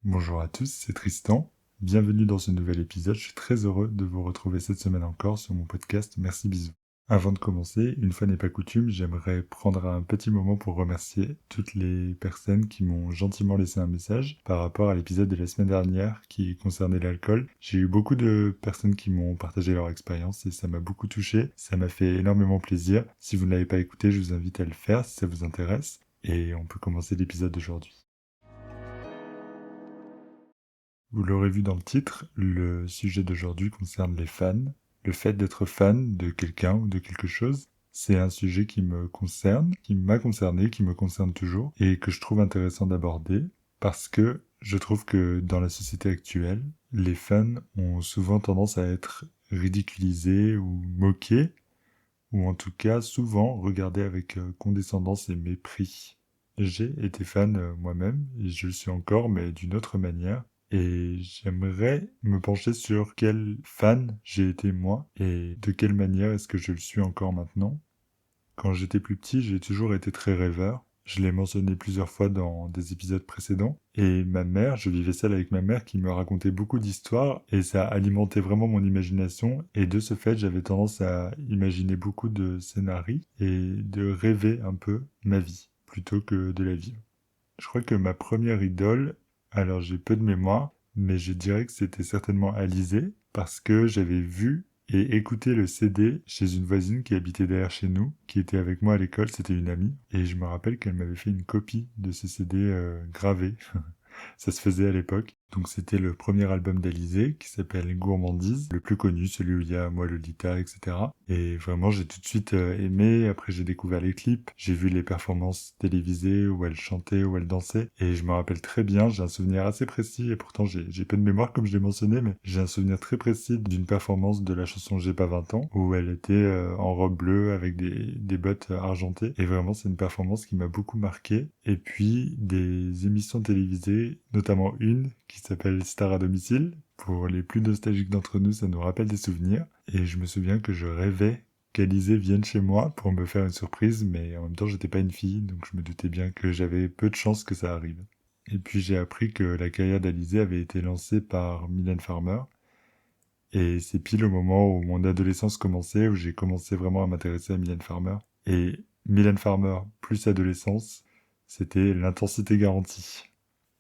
Bonjour à tous, c'est Tristan. Bienvenue dans ce nouvel épisode. Je suis très heureux de vous retrouver cette semaine encore sur mon podcast Merci Bisous. Avant de commencer, une fois n'est pas coutume, j'aimerais prendre un petit moment pour remercier toutes les personnes qui m'ont gentiment laissé un message par rapport à l'épisode de la semaine dernière qui concernait l'alcool. J'ai eu beaucoup de personnes qui m'ont partagé leur expérience et ça m'a beaucoup touché. Ça m'a fait énormément plaisir. Si vous ne l'avez pas écouté, je vous invite à le faire si ça vous intéresse. Et on peut commencer l'épisode d'aujourd'hui. Vous l'aurez vu dans le titre, le sujet d'aujourd'hui concerne les fans. Le fait d'être fan de quelqu'un ou de quelque chose, c'est un sujet qui me concerne, qui m'a concerné, qui me concerne toujours, et que je trouve intéressant d'aborder, parce que je trouve que dans la société actuelle, les fans ont souvent tendance à être ridiculisés ou moqués, ou en tout cas souvent regardés avec condescendance et mépris. J'ai été fan moi-même, et je le suis encore, mais d'une autre manière. Et j'aimerais me pencher sur quel fan j'ai été moi, et de quelle manière est-ce que je le suis encore maintenant. Quand j'étais plus petit, j'ai toujours été très rêveur. Je l'ai mentionné plusieurs fois dans des épisodes précédents. Et ma mère, je vivais seul avec ma mère qui me racontait beaucoup d'histoires et ça alimentait vraiment mon imagination. Et de ce fait, j'avais tendance à imaginer beaucoup de scénarios et de rêver un peu ma vie plutôt que de la vivre. Je crois que ma première idole, alors j'ai peu de mémoire, mais je dirais que c'était certainement Alizée parce que j'avais vu et écouté le CD chez une voisine qui habitait derrière chez nous, qui était avec moi à l'école, c'était une amie, et je me rappelle qu'elle m'avait fait une copie de ce CD gravé. Ça se faisait à l'époque. Donc c'était le premier album d'Alizée qui s'appelle Gourmandise, le plus connu, celui où il y a Moi Lolita, etc. Et vraiment j'ai tout de suite aimé. Après j'ai découvert les clips, j'ai vu les performances télévisées où elle chantait, où elle dansait. Et je me rappelle très bien, j'ai un souvenir assez précis, et pourtant j'ai peu de mémoire comme je l'ai mentionné, mais j'ai un souvenir très précis d'une performance de la chanson J'ai pas 20 ans, où elle était en robe bleue avec des bottes argentées. Et vraiment c'est une performance qui m'a beaucoup marqué. Et puis des émissions télévisées, notamment une qui s'appelle Star à domicile. Pour les plus nostalgiques d'entre nous, ça nous rappelle des souvenirs. Et je me souviens que je rêvais qu'Alizée vienne chez moi pour me faire une surprise, mais en même temps, j'étais pas une fille, donc je me doutais bien que j'avais peu de chances que ça arrive. Et puis j'ai appris que la carrière d'Alizée avait été lancée par Mylène Farmer. Et c'est pile au moment où mon adolescence commençait, où j'ai commencé vraiment à m'intéresser à Mylène Farmer. Et Mylène Farmer plus adolescence, c'était l'intensité garantie.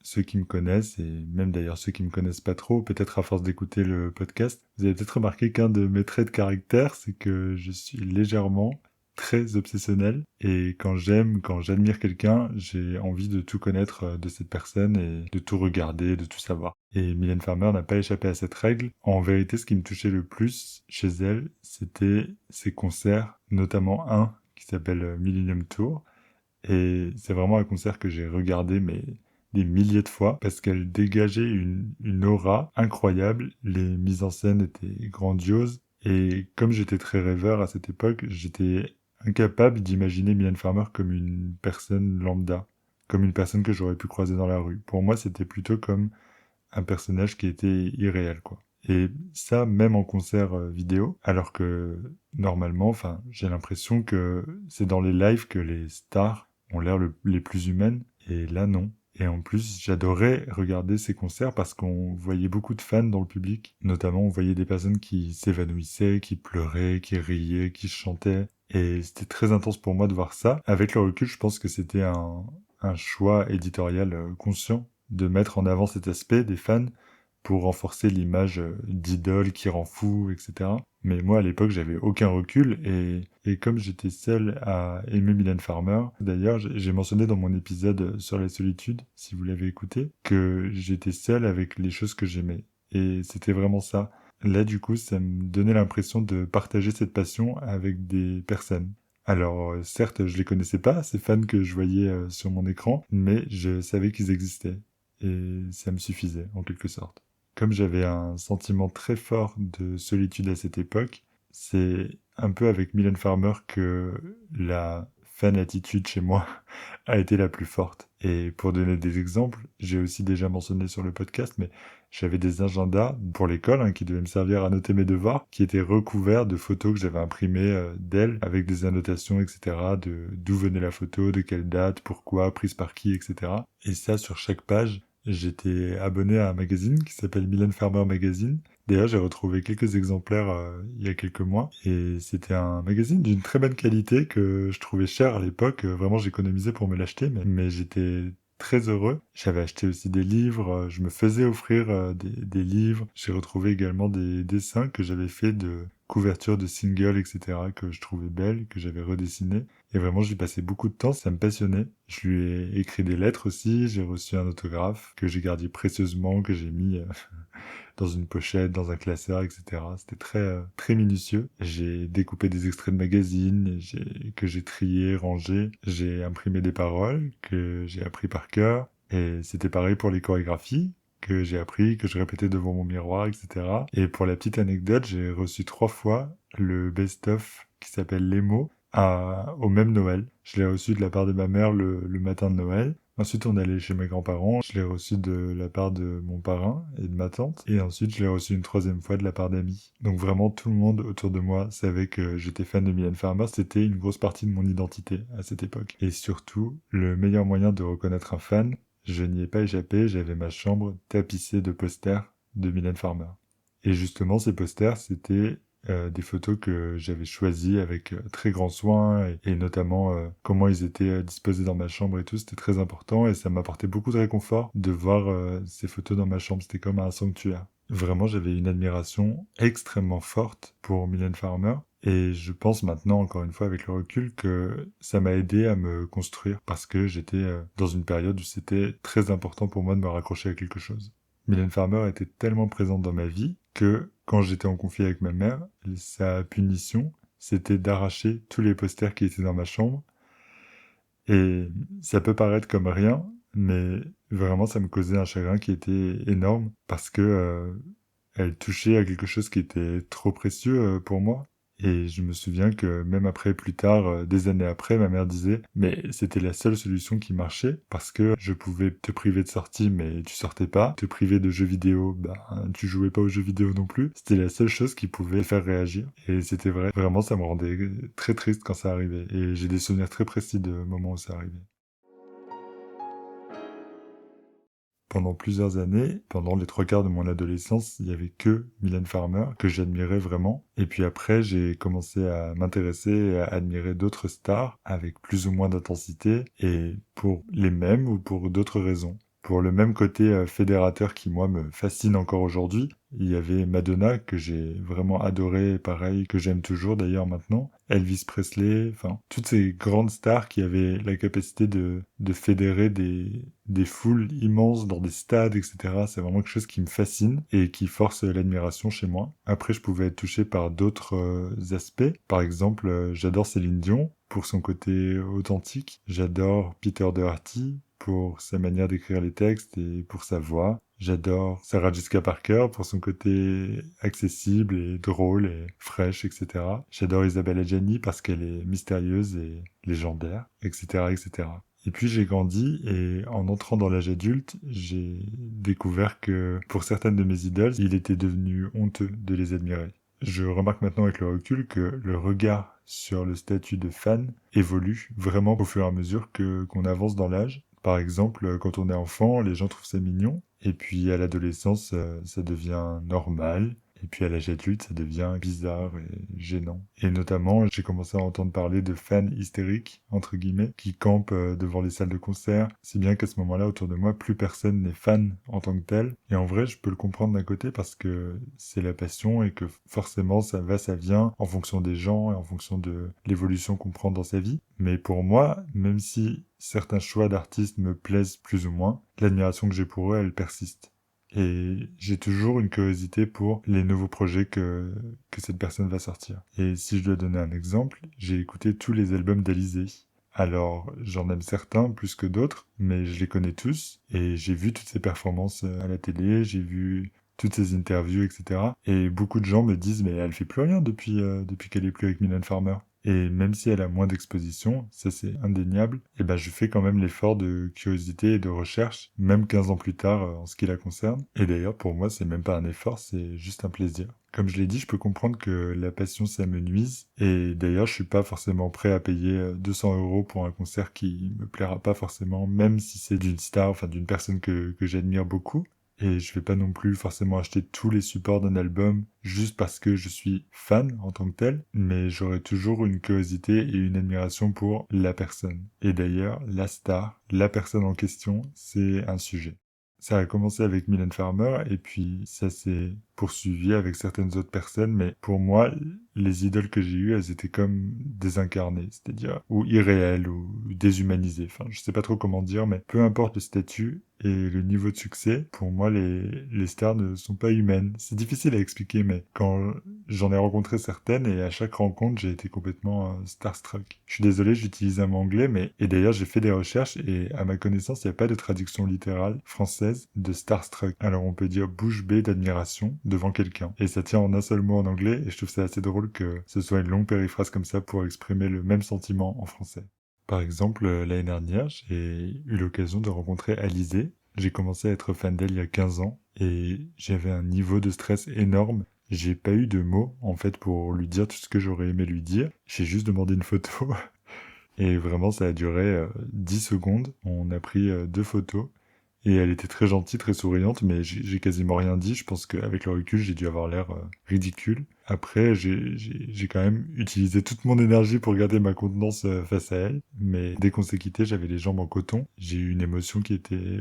Ceux qui me connaissent, et même d'ailleurs ceux qui me connaissent pas trop, peut-être à force d'écouter le podcast, vous avez peut-être remarqué qu'un de mes traits de caractère, c'est que je suis légèrement très obsessionnel. Et quand j'aime, quand j'admire quelqu'un, j'ai envie de tout connaître de cette personne et de tout regarder, de tout savoir. Et Mylène Farmer n'a pas échappé à cette règle. En vérité, ce qui me touchait le plus chez elle, c'était ses concerts, notamment un qui s'appelle Millennium Tour. Et c'est vraiment un concert que j'ai regardé, mais des milliers de fois, parce qu'elle dégageait une aura incroyable. Les mises en scène étaient grandioses. Et comme j'étais très rêveur à cette époque, j'étais incapable d'imaginer Mylène Farmer comme une personne lambda, comme une personne que j'aurais pu croiser dans la rue. Pour moi, c'était plutôt comme un personnage qui était irréel, quoi. Et ça, même en concert vidéo, alors que normalement, enfin, j'ai l'impression que c'est dans les lives que les stars ont l'air les plus humaines, et là non. Et en plus, j'adorais regarder ces concerts parce qu'on voyait beaucoup de fans dans le public. Notamment, on voyait des personnes qui s'évanouissaient, qui pleuraient, qui riaient, qui chantaient. Et c'était très intense pour moi de voir ça. Avec le recul, je pense que c'était un choix éditorial conscient de mettre en avant cet aspect des fans pour renforcer l'image d'idole qui rend fou, etc. Mais moi, à l'époque, j'avais aucun recul et comme j'étais seul à aimer Mylène Farmer, d'ailleurs, j'ai mentionné dans mon épisode sur la solitude, si vous l'avez écouté, que j'étais seul avec les choses que j'aimais. Et c'était vraiment ça. Là, du coup, ça me donnait l'impression de partager cette passion avec des personnes. Alors, certes, je les connaissais pas, ces fans que je voyais sur mon écran, mais je savais qu'ils existaient. Et ça me suffisait, en quelque sorte. Comme j'avais un sentiment très fort de solitude à cette époque, c'est un peu avec Mylène Farmer que la fan attitude chez moi a été la plus forte. Et pour donner des exemples, j'ai aussi déjà mentionné sur le podcast, mais j'avais des agendas pour l'école qui devaient me servir à noter mes devoirs, qui étaient recouverts de photos que j'avais imprimées d'elle, avec des annotations, etc., de d'où venait la photo, de quelle date, pourquoi, prise par qui, etc. Et ça, sur chaque page, j'étais abonné à un magazine qui s'appelle Mylène Farmer Magazine. D'ailleurs, j'ai retrouvé quelques exemplaires il y a quelques mois. Et c'était un magazine d'une très bonne qualité que je trouvais cher à l'époque. Vraiment, j'économisais pour me l'acheter, mais j'étais très heureux. J'avais acheté aussi des livres, je me faisais offrir des livres. J'ai retrouvé également des dessins que j'avais fait de couvertures de singles, etc., que je trouvais belles, que j'avais redessinées. Et vraiment, j'y passais beaucoup de temps, ça me passionnait. Je lui ai écrit des lettres aussi, j'ai reçu un autographe que j'ai gardé précieusement, que j'ai mis dans une pochette, dans un classeur, etc. C'était très minutieux. J'ai découpé des extraits de magazines que j'ai triés, rangés. J'ai imprimé des paroles que j'ai appris par cœur. Et c'était pareil pour les chorégraphies que j'ai appris, que je répétais devant mon miroir, etc. Et pour la petite anecdote, j'ai reçu 3 fois le best-of qui s'appelle Les mots au même Noël. Je l'ai reçu de la part de ma mère le matin de Noël. Ensuite, on est allé chez mes grands-parents. Je l'ai reçu de la part de mon parrain et de ma tante. Et ensuite, je l'ai reçu une 3e fois de la part d'amis. Donc vraiment, tout le monde autour de moi savait que j'étais fan de Mylène Farmer. C'était une grosse partie de mon identité à cette époque. Et surtout, le meilleur moyen de reconnaître un fan, je n'y ai pas échappé, j'avais ma chambre tapissée de posters de Mylène Farmer. Et justement, ces posters, c'était des photos que j'avais choisies avec très grand soin et notamment comment ils étaient disposés dans ma chambre et tout, c'était très important et ça m'apportait beaucoup de réconfort de voir ces photos dans ma chambre, c'était comme un sanctuaire. Vraiment, j'avais une admiration extrêmement forte pour Mylène Farmer et je pense maintenant, encore une fois avec le recul, que ça m'a aidé à me construire parce que j'étais dans une période où c'était très important pour moi de me raccrocher à quelque chose. Mylène Farmer était tellement présente dans ma vie que quand j'étais en conflit avec ma mère, sa punition, c'était d'arracher tous les posters qui étaient dans ma chambre. Et ça peut paraître comme rien, mais vraiment ça me causait un chagrin qui était énorme parce que elle touchait à quelque chose qui était trop précieux pour moi. Et je me souviens que même après, plus tard, des années après, ma mère disait mais c'était la seule solution qui marchait parce que je pouvais te priver de sortie mais tu sortais pas, te priver de jeux vidéo, bah tu jouais pas aux jeux vidéo non plus. C'était la seule chose qui pouvait faire réagir. Et c'était vrai, vraiment ça me rendait très triste quand ça arrivait. Et j'ai des souvenirs très précis de moments où ça arrivait. Pendant plusieurs années, pendant les 3 quarts de mon adolescence, il y avait que Mylène Farmer que j'admirais vraiment. Et puis après, j'ai commencé à m'intéresser et à admirer d'autres stars avec plus ou moins d'intensité et pour les mêmes ou pour d'autres raisons. Pour le même côté fédérateur qui, moi, me fascine encore aujourd'hui, il y avait Madonna, que j'ai vraiment adoré, pareil, que j'aime toujours d'ailleurs maintenant, Elvis Presley, enfin, toutes ces grandes stars qui avaient la capacité de fédérer des foules immenses dans des stades, etc. C'est vraiment quelque chose qui me fascine et qui force l'admiration chez moi. Après, je pouvais être touché par d'autres aspects. Par exemple, j'adore Céline Dion pour son côté authentique. J'adore Peter Doherty pour sa manière d'écrire les textes et pour sa voix. J'adore Sarah Jessica Parker pour son côté accessible et drôle et fraîche, etc. J'adore Isabelle Adjani parce qu'elle est mystérieuse et légendaire, etc., etc. Et puis j'ai grandi et en entrant dans l'âge adulte, j'ai découvert que pour certaines de mes idoles, il était devenu honteux de les admirer. Je remarque maintenant avec le recul que le regard sur le statut de fan évolue vraiment au fur et à mesure qu'on avance dans l'âge. Par exemple, quand on est enfant, les gens trouvent ça mignon, et puis à l'adolescence, ça devient normal, et puis à l'âge adulte, ça devient bizarre et gênant. Et notamment, j'ai commencé à entendre parler de fans hystériques, entre guillemets, qui campent devant les salles de concert, si bien qu'à ce moment-là, autour de moi, plus personne n'est fan en tant que tel. Et en vrai, je peux le comprendre d'un côté parce que c'est la passion et que forcément, ça va, ça vient en fonction des gens et en fonction de l'évolution qu'on prend dans sa vie. Mais pour moi, même si certains choix d'artistes me plaisent plus ou moins, l'admiration que j'ai pour eux, elle persiste. Et j'ai toujours une curiosité pour les nouveaux projets que cette personne va sortir. Et si je dois donner un exemple, j'ai écouté tous les albums d'Alizée. Alors, j'en aime certains plus que d'autres, mais je les connais tous, et j'ai vu toutes ses performances à la télé, j'ai vu toutes ses interviews, etc. Et beaucoup de gens me disent, mais elle fait plus rien depuis qu'elle est plus avec Mylène Farmer. Et même si elle a moins d'exposition, ça c'est indéniable, et ben je fais quand même l'effort de curiosité et de recherche, même 15 ans plus tard en ce qui la concerne. Et d'ailleurs pour moi c'est même pas un effort, c'est juste un plaisir. Comme je l'ai dit, je peux comprendre que la passion ça me nuise, et d'ailleurs je suis pas forcément prêt à payer 200 € pour un concert qui me plaira pas forcément, même si c'est d'une star, enfin d'une personne que j'admire beaucoup. Et je vais pas non plus forcément acheter tous les supports d'un album juste parce que je suis fan en tant que tel, mais j'aurai toujours une curiosité et une admiration pour la personne. Et d'ailleurs, la star, la personne en question, c'est un sujet. Ça a commencé avec Mylène Farmer et puis ça s'est poursuivi avec certaines autres personnes, mais pour moi, les idoles que j'ai eues, elles étaient comme désincarnées, c'est-à-dire ou irréelles ou déshumanisées. Enfin, je sais pas trop comment dire, mais peu importe le statut et le niveau de succès, pour moi, les stars ne sont pas humaines. C'est difficile à expliquer, mais quand j'en ai rencontré certaines et à chaque rencontre, j'ai été complètement starstruck. Je suis désolé, j'utilise un mot anglais, mais et d'ailleurs, j'ai fait des recherches et à ma connaissance, il n'y a pas de traduction littérale française de starstruck. Alors on peut dire bouche bée d'admiration devant quelqu'un. Et ça tient en un seul mot en anglais et je trouve ça assez drôle que ce soit une longue périphrase comme ça pour exprimer le même sentiment en français. Par exemple, l'année dernière, j'ai eu l'occasion de rencontrer Alizée. J'ai commencé à être fan d'elle il y a 15 ans et j'avais un niveau de stress énorme. J'ai pas eu de mots, en fait, pour lui dire tout ce que j'aurais aimé lui dire. J'ai juste demandé une photo. Et vraiment, ça a duré 10 secondes. On a pris 2 photos. Et elle était très gentille, très souriante, mais j'ai quasiment rien dit. Je pense qu'avec le recul, j'ai dû avoir l'air ridicule. Après, j'ai quand même utilisé toute mon énergie pour garder ma contenance face à elle. Mais dès qu'on s'est quitté, j'avais les jambes en coton. J'ai eu une émotion qui était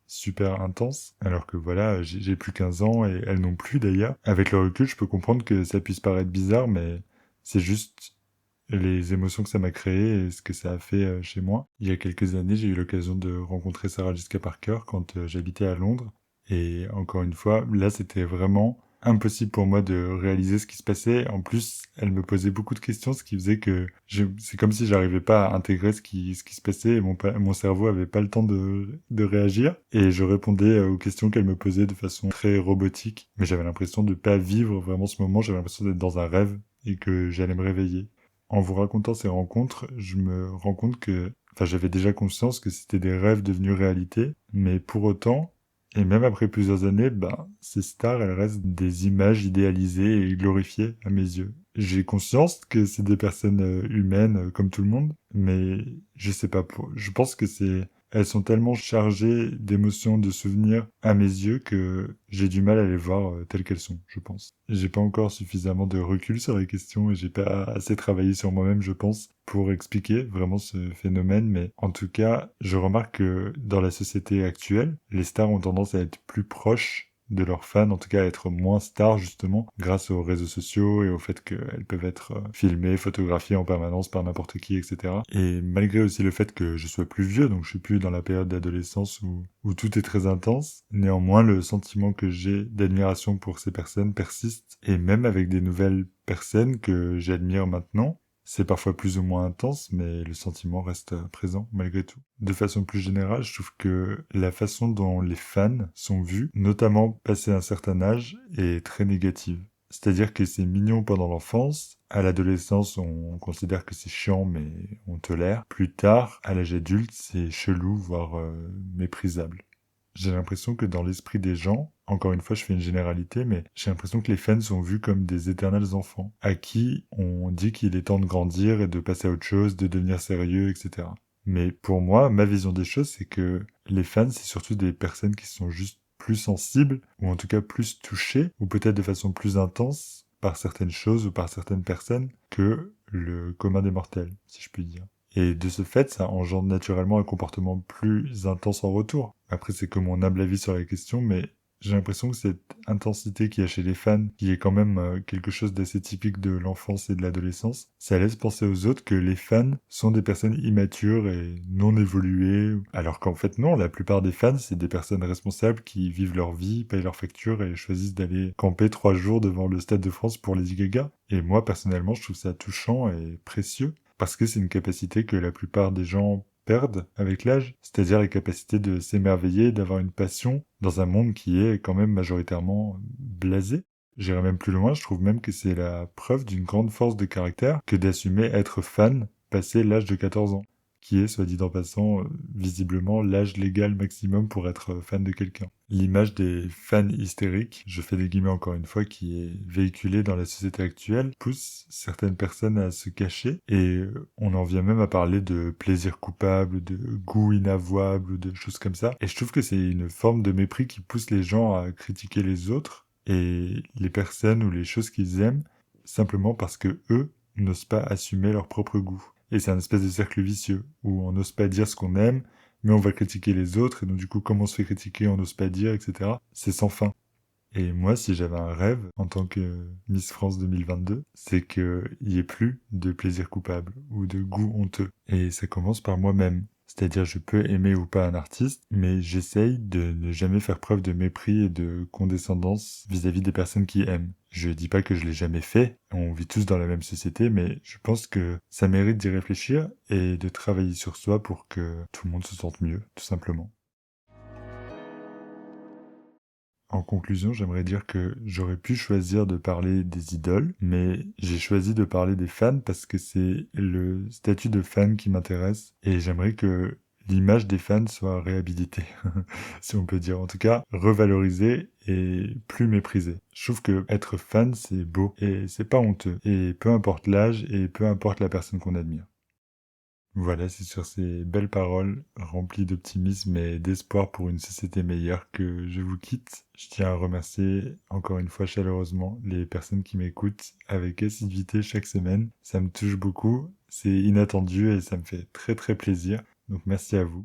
super intense. Alors que voilà, j'ai plus 15 ans et elle non plus d'ailleurs. Avec le recul, je peux comprendre que ça puisse paraître bizarre, mais c'est juste les émotions que ça m'a créées et ce que ça a fait chez moi. Il y a quelques années, j'ai eu l'occasion de rencontrer Sarah Jessica Parker quand j'habitais à Londres. Et encore une fois, là, c'était vraiment impossible pour moi de réaliser ce qui se passait. En plus, elle me posait beaucoup de questions, ce qui faisait que c'est comme si j'arrivais pas à intégrer ce qui se passait et mon cerveau avait pas le temps de réagir. Et je répondais aux questions qu'elle me posait de façon très robotique. Mais j'avais l'impression de pas vivre vraiment ce moment. J'avais l'impression d'être dans un rêve et que j'allais me réveiller. En vous racontant ces rencontres, je me rends compte que, enfin, j'avais déjà conscience que c'était des rêves devenus réalité, mais pour autant, et même après plusieurs années, ben, ces stars, elles restent des images idéalisées et glorifiées à mes yeux. J'ai conscience que c'est des personnes humaines comme tout le monde, mais je sais pas, je pense que elles sont tellement chargées d'émotions, de souvenirs à mes yeux que j'ai du mal à les voir telles qu'elles sont, je pense. J'ai pas encore suffisamment de recul sur la question et j'ai pas assez travaillé sur moi-même, je pense, pour expliquer vraiment ce phénomène, mais en tout cas, je remarque que dans la société actuelle, les stars ont tendance à être plus proches de leurs fans, en tout cas à être moins stars justement, grâce aux réseaux sociaux et au fait qu'elles peuvent être filmées, photographiées en permanence par n'importe qui, etc. Et malgré aussi le fait que je sois plus vieux, donc je suis plus dans la période d'adolescence où tout est très intense, néanmoins le sentiment que j'ai d'admiration pour ces personnes persiste, et même avec des nouvelles personnes que j'admire maintenant, c'est parfois plus ou moins intense, mais le sentiment reste présent malgré tout. De façon plus générale, je trouve que la façon dont les fans sont vus, notamment passé un certain âge, est très négative. C'est-à-dire que c'est mignon pendant l'enfance, à l'adolescence on considère que c'est chiant mais on tolère. Plus tard, à l'âge adulte, c'est chelou, voire méprisable. J'ai l'impression que dans l'esprit des gens, encore une fois je fais une généralité, mais j'ai l'impression que les fans sont vus comme des éternels enfants, à qui on dit qu'il est temps de grandir et de passer à autre chose, de devenir sérieux, etc. Mais pour moi, ma vision des choses, c'est que les fans, c'est surtout des personnes qui sont juste plus sensibles, ou en tout cas plus touchées, ou peut-être de façon plus intense par certaines choses ou par certaines personnes que le commun des mortels, si je puis dire. Et de ce fait, ça engendre naturellement un comportement plus intense en retour. Après, c'est que mon humble avis sur la question, mais j'ai l'impression que cette intensité qu'il y a chez les fans, qui est quand même quelque chose d'assez typique de l'enfance et de l'adolescence, ça laisse penser aux autres que les fans sont des personnes immatures et non évoluées, alors qu'en fait non, la plupart des fans, c'est des personnes responsables qui vivent leur vie, payent leurs factures et choisissent d'aller camper 3 jours devant le Stade de France pour Lady Gaga. Et moi, personnellement, je trouve ça touchant et précieux, parce que c'est une capacité que la plupart des gens perdent avec l'âge, c'est-à-dire la capacité de s'émerveiller, d'avoir une passion dans un monde qui est quand même majoritairement blasé. J'irais même plus loin, je trouve même que c'est la preuve d'une grande force de caractère que d'assumer être fan passé l'âge de 14 ans, qui est, soit dit en passant, visiblement l'âge légal maximum pour être fan de quelqu'un. L'image des fans hystériques, je fais des guillemets encore une fois, qui est véhiculée dans la société actuelle, pousse certaines personnes à se cacher, et on en vient même à parler de plaisir coupable, de goût inavouable, ou de choses comme ça. Et je trouve que c'est une forme de mépris qui pousse les gens à critiquer les autres, et les personnes ou les choses qu'ils aiment, simplement parce que eux n'osent pas assumer leur propre goût. Et c'est un espèce de cercle vicieux, où on n'ose pas dire ce qu'on aime, mais on va critiquer les autres, et donc du coup, comme on se fait critiquer, on n'ose pas dire, etc. C'est sans fin. Et moi, si j'avais un rêve, en tant que Miss France 2022, c'est qu'il n'y ait plus de plaisir coupable, ou de goût honteux. Et ça commence par moi-même. C'est-à-dire, je peux aimer ou pas un artiste, mais j'essaye de ne jamais faire preuve de mépris et de condescendance vis-à-vis des personnes qui aiment. Je dis pas que je l'ai jamais fait, on vit tous dans la même société, mais je pense que ça mérite d'y réfléchir et de travailler sur soi pour que tout le monde se sente mieux, tout simplement. En conclusion, j'aimerais dire que j'aurais pu choisir de parler des idoles, mais j'ai choisi de parler des fans parce que c'est le statut de fan qui m'intéresse et j'aimerais que l'image des fans soit réhabilitée, si on peut dire. En tout cas, revalorisée et plus méprisée. Je trouve que être fan, c'est beau et c'est pas honteux. Et peu importe l'âge et peu importe la personne qu'on admire. Voilà, c'est sur ces belles paroles remplies d'optimisme et d'espoir pour une société meilleure que je vous quitte. Je tiens à remercier encore une fois chaleureusement les personnes qui m'écoutent avec assiduité chaque semaine. Ça me touche beaucoup, c'est inattendu et ça me fait très très plaisir. Donc merci à vous.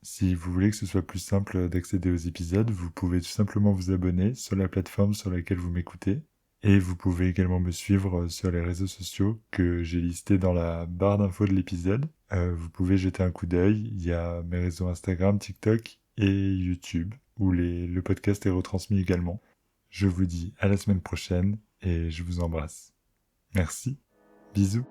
Si vous voulez que ce soit plus simple d'accéder aux épisodes, vous pouvez tout simplement vous abonner sur la plateforme sur laquelle vous m'écoutez. Et vous pouvez également me suivre sur les réseaux sociaux que j'ai listés dans la barre d'infos de l'épisode. Vous pouvez jeter un coup d'œil, il y a mes réseaux Instagram, TikTok et YouTube, où le podcast est retransmis également. Je vous dis à la semaine prochaine et je vous embrasse. Merci, bisous.